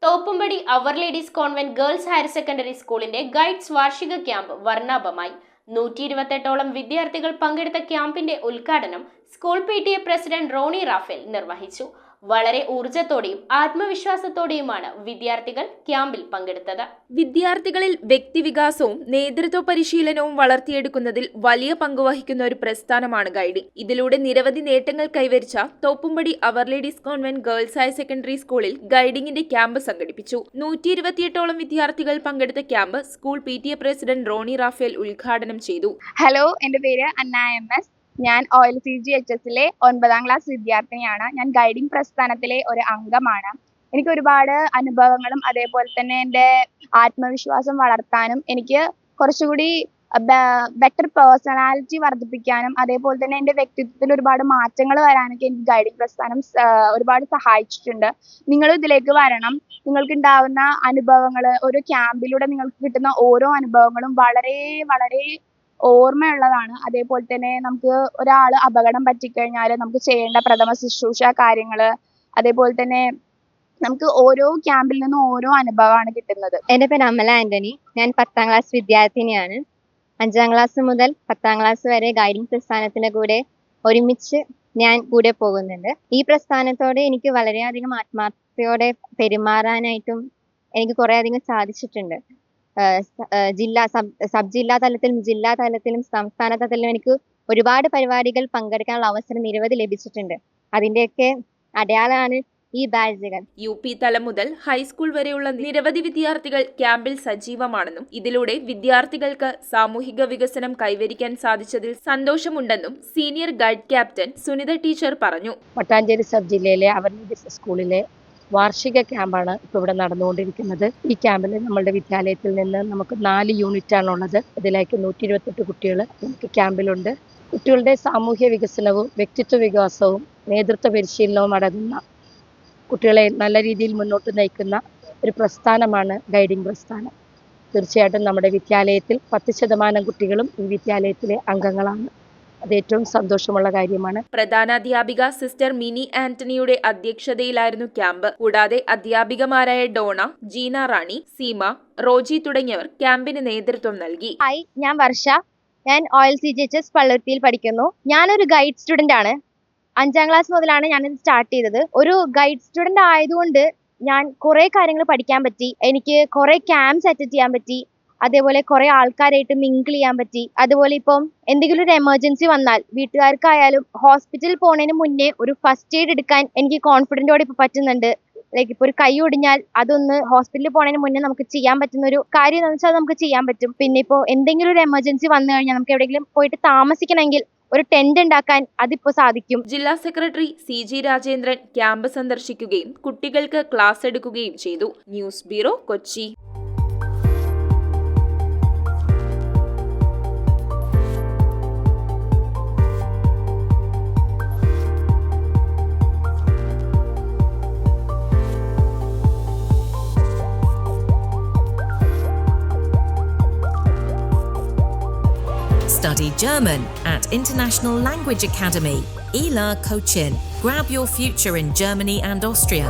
Thoppumpady our ladies convent girls higher secondary സ്കൂളിന്റെ guides വാർഷിക camp വർണ്ണാഭമായി. 128ഓളം വിദ്യാർത്ഥികൾ പങ്കെടുത്ത ക്യാമ്പിന്റെ ഉദ്ഘാടനം school PTA president Rony Raphael നിർവഹിച്ചു. വളരെ ഊർജത്തോടെയും ആത്മവിശ്വാസത്തോടെയുമാണ് വിദ്യാർത്ഥികൾ ക്യാമ്പിൽ പങ്കെടുത്തത്. വിദ്യാർത്ഥികളിൽ വ്യക്തിവികാസവും നേതൃത്വ പരിശീലനവും വളർത്തിയെടുക്കുന്നതിൽ വലിയ പങ്കുവഹിക്കുന്ന ഒരു പ്രസ്ഥാനമാണ് ഗൈഡിംഗ്. ഇതിലൂടെ നിരവധി നേട്ടങ്ങൾ കൈവരിച്ച Thoppumpady our ladies convent girls higher secondary സ്കൂളിൽ ഗൈഡിംഗിന്റെ ക്യാമ്പ് സംഘടിപ്പിച്ചു. 128ഓളം വിദ്യാർത്ഥികൾ പങ്കെടുത്ത camp school PTA president Rony Raphael ഉദ്ഘാടനം ചെയ്തു. ഹലോ, എൻ്റെ പേര് അന്ന MS. ഞാൻ OLCGHS 9ാം ക്ലാസ് വിദ്യാർത്ഥിനിയാണ്. ഞാൻ ഗൈഡിംഗ് പ്രസ്ഥാനത്തിലെ ഒരു അംഗമാണ്. എനിക്ക് ഒരുപാട് അനുഭവങ്ങളും അതേപോലെ തന്നെ എൻ്റെ ആത്മവിശ്വാസം വളർത്താനും എനിക്ക് കുറച്ചുകൂടി ബെറ്റർ പേഴ്സണാലിറ്റി വർദ്ധിപ്പിക്കാനും അതേപോലെ തന്നെ എൻ്റെ വ്യക്തിത്വത്തിൽ ഒരുപാട് മാറ്റങ്ങൾ വരാനൊക്കെ എനിക്ക് ഗൈഡിംഗ് പ്രസ്ഥാനം ഒരുപാട് സഹായിച്ചിട്ടുണ്ട്. നിങ്ങളും ഇതിലേക്ക് വരണം. നിങ്ങൾക്ക് ഉണ്ടാവുന്ന അനുഭവങ്ങൾ, ഓരോ ക്യാമ്പിലൂടെ നിങ്ങൾക്ക് കിട്ടുന്ന ഓരോ അനുഭവങ്ങളും വളരെ വളരെ ഓർമ്മയുള്ളതാണ്. അതേപോലെ തന്നെ നമുക്ക് ഒരാൾ അപകടം പറ്റിക്കഴിഞ്ഞാൽ നമുക്ക് ചെയ്യേണ്ട പ്രഥമ ശുശ്രൂഷ കാര്യങ്ങൾ, അതേപോലെ തന്നെ നമുക്ക് ഓരോ ക്യാമ്പിൽ നിന്നും ഓരോ അനുഭവമാണ് കിട്ടുന്നത്. എൻ്റെ പേര് അമല ആന്റണി. ഞാൻ 10ാം ക്ലാസ് വിദ്യാർത്ഥിനിയാണ്. 5ാം ക്ലാസ് മുതൽ 10ാം ക്ലാസ് വരെ ഗൈഡിംഗ് പ്രസ്ഥാനത്തിന്റെ കൂടെ ഒരുമിച്ച് ഞാൻ കൂടെ പോകുന്നുണ്ട്. ഈ പ്രസ്ഥാനത്തോടെ എനിക്ക് വളരെയധികം ആത്മാർത്ഥതയോടെ പെരുമാറാനായിട്ടും എനിക്ക് കുറേ അധികം സാധിച്ചിട്ടുണ്ട്. സബ് ജില്ലാ തലത്തിലും ജില്ലാ തലത്തിലും സംസ്ഥാന തലത്തിലും എനിക്ക് ഒരുപാട് പരിപാടികൾ പങ്കെടുക്കാനുള്ള അവസരം നിരവധി ലഭിച്ചിട്ടുണ്ട്. അതിന്റെയൊക്കെ അടയാളമാണ് ഈ ബാഡ്ജുകൾ. UP തലം മുതൽ ഹൈസ്കൂൾ വരെയുള്ള നിരവധി വിദ്യാർത്ഥികൾ ക്യാമ്പിൽ സജീവമാണെന്നും ഇതിലൂടെ വിദ്യാർത്ഥികൾക്ക് സാമൂഹിക വികസനം കൈവരിക്കാൻ സാധിച്ചതിൽ സന്തോഷമുണ്ടെന്നും senior guide captain Sunitha teacher പറഞ്ഞു. മട്ടാഞ്ചേരി സബ് ജില്ലയിലെ അവർ സ്കൂളിലെ വാർഷിക ക്യാമ്പാണ് ഇപ്പോൾ ഇവിടെ നടന്നുകൊണ്ടിരിക്കുന്നത്. ഈ ക്യാമ്പിൽ നമ്മളുടെ വിദ്യാലയത്തിൽ നിന്ന് നമുക്ക് 4 യൂണിറ്റാണുള്ളത്. ഇതിലേക്ക് 128 കുട്ടികൾ നമുക്ക് ക്യാമ്പിലുണ്ട്. കുട്ടികളുടെ സാമൂഹ്യ വികസനവും വ്യക്തിത്വ വികാസവും നേതൃത്വ പരിശീലനവും അടങ്ങുന്ന കുട്ടികളെ നല്ല രീതിയിൽ മുന്നോട്ട് നയിക്കുന്ന ഒരു പ്രസ്ഥാനമാണ് ഗൈഡിംഗ് പ്രസ്ഥാനം. തീർച്ചയായിട്ടും നമ്മുടെ വിദ്യാലയത്തിൽ 10% കുട്ടികളും ഈ വിദ്യാലയത്തിലെ അംഗങ്ങളാണ്. അത് ഏറ്റവും സന്തോഷമുള്ള കാര്യമാണ്. പ്രധാനാധ്യാപിക സിസ്റ്റർ മിനി ആന്റണിയുടെ അധ്യക്ഷതയിലായിരുന്നു ക്യാമ്പ്. കൂടാതെ അധ്യാപികമാരായ ഡോണ, ജീന റാണി, സീമ, റോജി തുടങ്ങിയവർ ക്യാമ്പിന് നേതൃത്വം നൽകി. ഹായ്, ഞാൻ വർഷ. ഞാൻ OLCGHS പള്ളുരുത്തിയിൽ പഠിക്കുന്നു. ഞാനൊരു ഗൈഡ് സ്റ്റുഡന്റ് ആണ്. 5ാം ക്ലാസ് മുതലാണ് ഞാനിത് സ്റ്റാർട്ട് ചെയ്തത്. ഒരു ഗൈഡ് സ്റ്റുഡന്റ് ആയതുകൊണ്ട് ഞാൻ കുറേ കാര്യങ്ങൾ പഠിക്കാൻ പറ്റി. എനിക്ക് കുറേ ക്യാമ്പ്സ് അറ്റൻഡ് ചെയ്യാൻ പറ്റി. അതേപോലെ കുറെ ആൾക്കാരായിട്ട് മിങ്കിൾ ചെയ്യാൻ പറ്റി. അതുപോലെ ഇപ്പം എന്തെങ്കിലും ഒരു എമർജൻസി വന്നാൽ വീട്ടുകാർക്കായാലും ഹോസ്പിറ്റലിൽ പോകുന്നതിന് മുന്നേ ഒരു ഫസ്റ്റ് എയ്ഡ് എടുക്കാൻ എനിക്ക് കോൺഫിഡൻറ്റോടെ ഇപ്പൊ പറ്റുന്നുണ്ട്. ലൈക്ക് ഇപ്പോൾ ഒരു കൈ ഒടിഞ്ഞാൽ അതൊന്ന് ഹോസ്പിറ്റലിൽ പോകുന്നതിന് മുന്നേ നമുക്ക് ചെയ്യാൻ പറ്റുന്ന ഒരു കാര്യം എന്ന് വെച്ചാൽ നമുക്ക് ചെയ്യാൻ പറ്റും. പിന്നെ ഇപ്പോൾ എന്തെങ്കിലും ഒരു എമർജൻസി വന്നു കഴിഞ്ഞാൽ നമുക്ക് എവിടെയെങ്കിലും പോയിട്ട് താമസിക്കണമെങ്കിൽ ഒരു ടെന്റ് ഉണ്ടാക്കാൻ അതിപ്പോ സാധിക്കും. ജില്ലാ സെക്രട്ടറി CG രാജേന്ദ്രൻ ക്യാമ്പ് സന്ദർശിക്കുകയും കുട്ടികൾക്ക് ക്ലാസ് എടുക്കുകയും ചെയ്തു. News bureau, Kochi. Study German at International Language Academy, ELA Cochin. Grab your future in Germany and Austria.